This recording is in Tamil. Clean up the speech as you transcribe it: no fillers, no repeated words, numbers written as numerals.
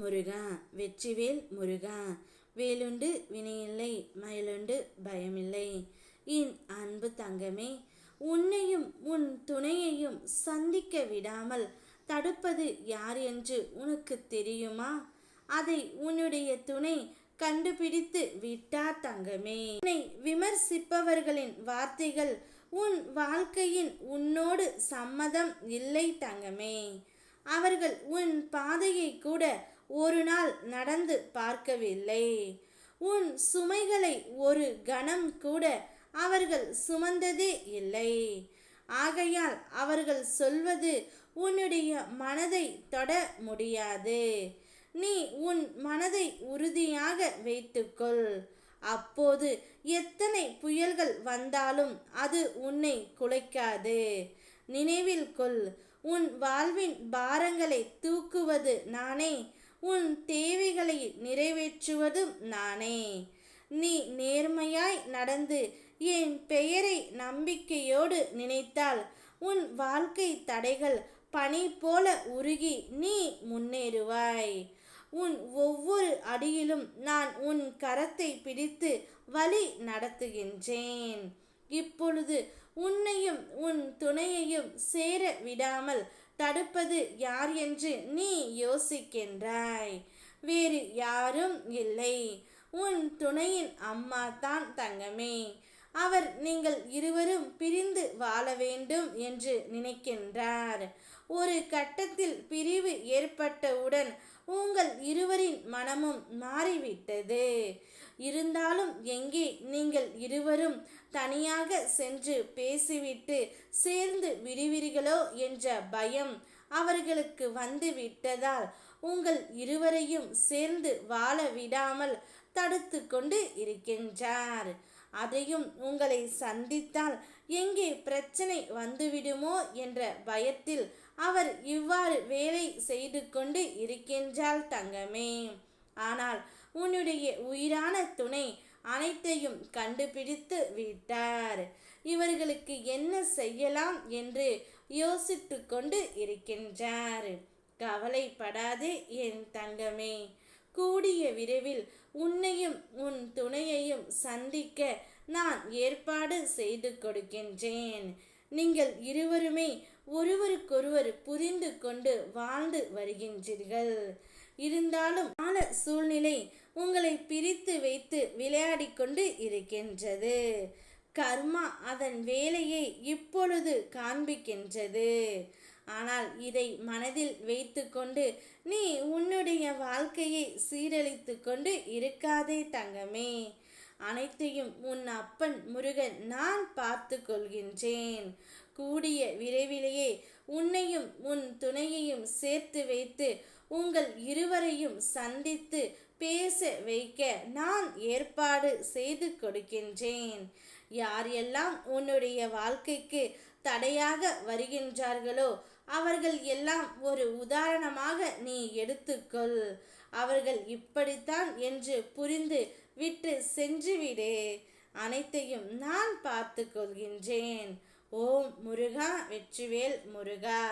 முருகா வெற்றிவேல் முருகா. வேலுண்டு வினையில்லை, மயிலுண்டு பயமில்லை. என் அன்பு தங்கமே, உன்னையும் உன் துணையையும் சந்திக்க விடாமல் தடுப்பது யார் என்று உனக்கு தெரியுமா? அதை உன்னுடைய துணை கண்டுபிடித்து விட்டார் தங்கமே. உன்னை விமர்சிப்பவர்களின் வார்த்தைகள் உன் வாழ்க்கையின் உன்னோடு சம்மதம் இல்லை தங்கமே. அவர்கள் உன் பாதையை கூட ஒரு நாள் நடந்து பார்க்கவில்லை. உன் சுமைகளை ஒரு கணம் கூட அவர்கள் சுமந்ததே இல்லை. ஆகையால் அவர்கள் சொல்வது உன்னுடைய மனதை தொட முடியாது. நீ உன் மனதை உறுதியாக வைத்துக்கொள். அப்போது எத்தனை புயல்கள் வந்தாலும் அது உன்னை குலைக்காது. நினைவில் கொள், உன் வாழ்வின் பாரங்களை தூக்குவது நானே, உன் தேவைகளை நிறைவேற்றுவதும் நானே. நீ நேர்மையாய் நடந்து என் பெயரை நம்பிக்கையோடு நினைத்தால் உன் வாழ்க்கை தடைகள் பனி போல உருகி நீ முன்னேறுவாய். உன் ஒவ்வொரு அடியிலும் நான் உன் கரத்தை பிடித்து வழி நடத்துகின்றேன். இப்பொழுது உன்னையும் உன் துணையையும் சேர விடாமல் தடுப்பது யார் என்று நீ யோசிக்கின்றாய். வேறு யாரும் இல்லை, உன் துணையின் அம்மா தான் தங்கமே. அவர் நீங்கள் இருவரும் பிரிந்து வாழ வேண்டும் என்று நினைக்கின்றார். ஒரு கட்டத்தில் பிரிவு ஏற்பட்டவுடன் உங்கள் இருவரின் மனமும் மாறிவிட்டது. இருந்தாலும் எங்கே நீங்கள் இருவரும் தனியாக சென்று பேசிவிட்டு சேர்ந்து விடுவீர்களோ என்ற பயம் அவர்களுக்கு வந்து விட்டதால் உங்கள் இருவரையும் சேர்ந்து வாழ விடாமல் தடுத்து கொண்டு இருக்கின்றார். அதையும் உங்களை சந்தித்தால் எங்கே பிரச்சனை வந்துவிடுமோ என்ற பயத்தில் அவர் இவ்வாறு வேலை செய்து கொண்டு இருக்கின்றாள் தங்கமே. ஆனால் உன்னுடைய உயிரான துணை அனைத்தையும் கண்டுபிடித்து விட்டார். இவர்களுக்கு என்ன செய்யலாம் என்று யோசித்து கொண்டு இருக்கின்றார். கவலைப்படாதே என் தங்கமே. கூடிய விரைவில் உன்னையும் உன் துணையையும் சந்திக்க நான் ஏற்பாடு செய்து கொடுக்கின்றேன். நீங்கள் இருவருமே ஒருவருக்கொருவர் புரிந்து கொண்டு வாழ்ந்து வருகின்றீர்கள். இருந்தாலும் கால சூழ்நிலை உங்களை பிரித்து வைத்து விளையாடி கொண்டு இருக்கின்றது. கர்மா அதன் வேலையை இப்பொழுது காண்பிக்கின்றது. ஆனால் இதை மனதில் வைத்து கொண்டு நீ உன்னுடைய வாழ்க்கையை சீரழித்து கொண்டு இருக்காதே தங்கமே. அனைத்தையும் உன் அப்பன் முருகன் நான் பார்த்து கொள்கின்றேன். கூடிய விரைவிலேயே உன்னையும் உன் துணையையும் சேர்த்து வைத்து உங்கள் இருவரையும் சந்தித்து பேச வைக்க நான் ஏற்பாடு செய்து கொடுக்கின்றேன். யார் எல்லாம் உன்னுடைய வாழ்க்கைக்கு தடையாக வருகின்றார்களோ அவர்கள் எல்லாம் ஒரு உதாரணமாக நீ எடுத்துக்கொள். அவர்கள் இப்படித்தான் என்று புரிந்து விட்டு சென்றுவிடு. அனைத்தையும் நான் பார்த்து கொள்கின்றேன். ஓம் முருகா வெற்றிவேல் முருகா.